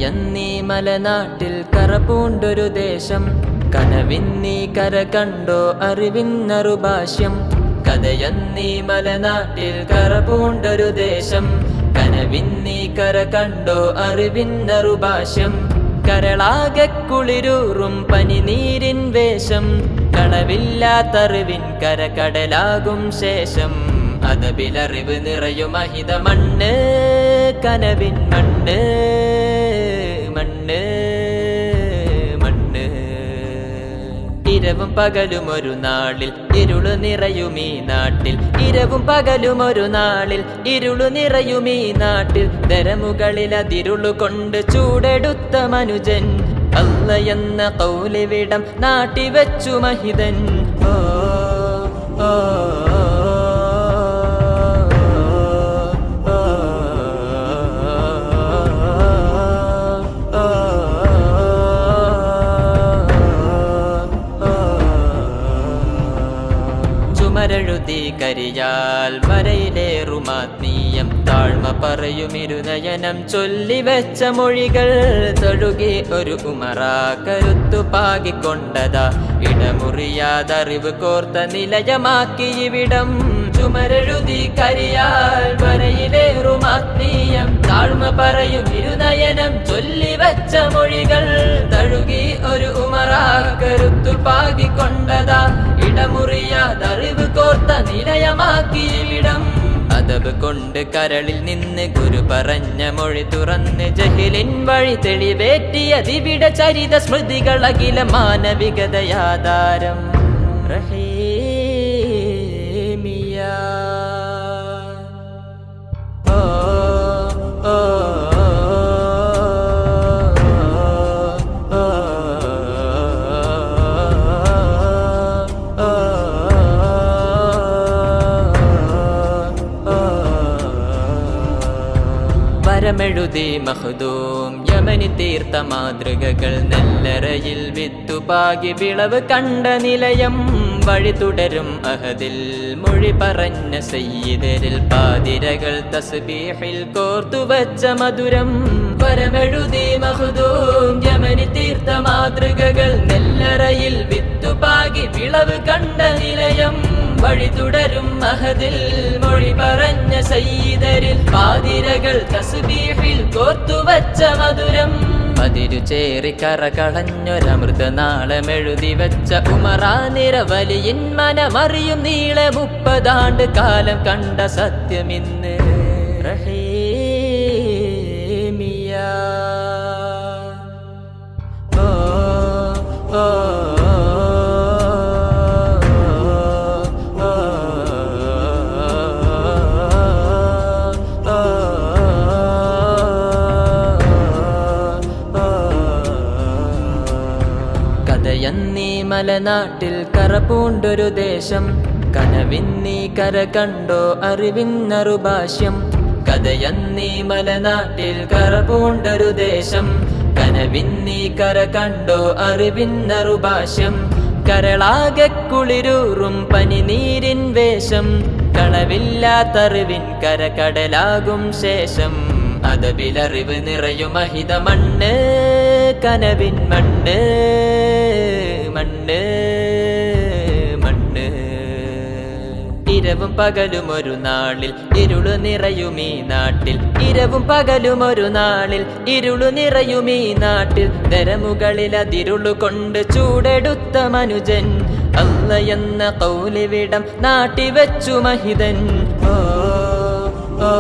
കഥയന്നീ മലനാട്ടിൽ കറപൂണ്ടൊരു ദേശം, കനവിന്നീ കര കണ്ടോ അറിവിന്നറുഭാഷ്യം. കഥയന്നീ മലനാട്ടിൽ കറപൂണ്ടൊരു ദേശം, കനവിന്നീ കര കണ്ടോ അറിവിന്നറുഭാഷ്യം. കരളാകെ കുളിരൂറും പനിനീരിൻ വേഷം, കളവില്ലാത്തറിവിൻ കരകടലാകും ശേഷം. അതബിലറിവ് നിറയും അഹിത മണ്ണ്, കനവിൻ മണ്ണ്, മണ്ണ്, മണ്ണ്. ഇരവും പകലും ഒരു നാളിൽ ഇരുളു നിറയും ഈ നാട്ടിൽ, ഇരവും പകലും ഒരു നാളിൽ ഇരുളു നിറയും ഈ നാട്ടിൽ. ദരമുകളിൽ അതിരുളു കൊണ്ട് ചൂടെടുത്ത മനുജൻ, അല്ല എന്ന കൗലിവിടം നാട്ടിവെച്ചു മഹിതൻ. ഓ ഓ ചുമരെഴുതി കരിയാൽ വരയിലേറുമാത്മീയം, താഴ്മ പറയുമിരുനയനം ചൊല്ലിവെച്ച മൊഴികൾ. തൊഴുകി ഒരു ഉമറ കരുത്തു പാകിക്കൊണ്ടതാ, ഇടമുറിയാതറിവ് കോർത്ത നിലയമാക്കി ഇവിടം. ചുമരെഴുതി കരിയാൽ വരയിലേറുമാത്മീയം, താഴ്മ പറയുമിരുനയനം ചൊല്ലിവെച്ച മൊഴികൾ. തഴുകി ഒരു ഉമറ കരുത്തു പാകിക്കൊണ്ടതാ, ഇടമുറിയാതറിവ് കോർത്ത നിലയമാക്കി ഇവിടം. അദബ് കൊണ്ട് കരളിൽ നിന്ന് ഗുരു പറഞ്ഞ മൊഴി തുറന്ന്, ജഹിലിൻ വഴി തെളിവേറ്റിയതിവിട ചരിത സ്മൃതികൾ. അഖില മാനവികതയാധാരം റഹീമിയ. ഓ ഓ വരമെഴുതി മഖ്ദൂം യമനി തീർത്ത മാതൃകകൾ, നെല്ലറയിൽ വിത്തുപാകി വിളവ് കണ്ട നിലയം. വഴി തുടരും അഹദിൽ മൊഴി പറഞ്ഞ സയ്യിദരിൽ, പാതിരകൾ തസ്ബീഹിൽ കോർത്തുവച്ച മധുരം. വരമെഴുതി മഖ്ദൂം യമനി തീർത്ത മാതൃകകൾ, നെല്ലറയിൽ വിത്തുപാകി വിളവ് കണ്ട നിലയം. വഴി തുടരും അഹദിൽ മൊഴി പറഞ്ഞ സയ്യിദരിൽ, പാതിരകൾ തസ്ബീഹിൽ കോർത്തുവച്ച മധുരം. അതിരു ചേറി കറ കളഞ്ഞൊരമൃതനാളമെഴുതി വെച്ച ഉമറാ നിരവലിയിൻ മനമറിയും നീളെ 30 ആണ്ട് കാലം കണ്ട സത്യമിന്ന് റഹീമിയ. ഓ ഓ കഥയന്നീ മലനാട്ടിൽ കറപൂണ്ടൊരു ദേശം, കനവിന്നീ കര കണ്ടോ അറിവിന്നറുഭാഷ്യം. കഥയന്നീ മലനാട്ടിൽ കറപൂണ്ടൊരു ദേശം, കനവിന്നീ കര കണ്ടോ അറിവിന്നറുഭാഷ്യം. കരളാകെ കുളിരൂറും പനിനീരിൻ വേഷം, കളവില്ലാത്തറിവിൻ കരകടലാകും ശേഷം. അതബിലറിവ് നിറയും അഹിത മണ്ണ്, കനവിൻ മണ്ണ്, മണ്ണ്, മണ്ണ്. ഇരവും പകലും ഒരു നാളിൽ ഇരുളു നിറയും ഈ നാട്ടിൽ, ഇരവും പകലും ഒരു നാളിൽ ഇരുളു നിറയും ഈ നാട്ടിൽ. ദരമുകളിൽ അതിരുളു കൊണ്ട് ചൂടെടുത്ത മനുജൻ, അല്ല എന്ന കൗലിവിടം നാട്ടിവെച്ചു മഹിതൻ. ഓ ഓ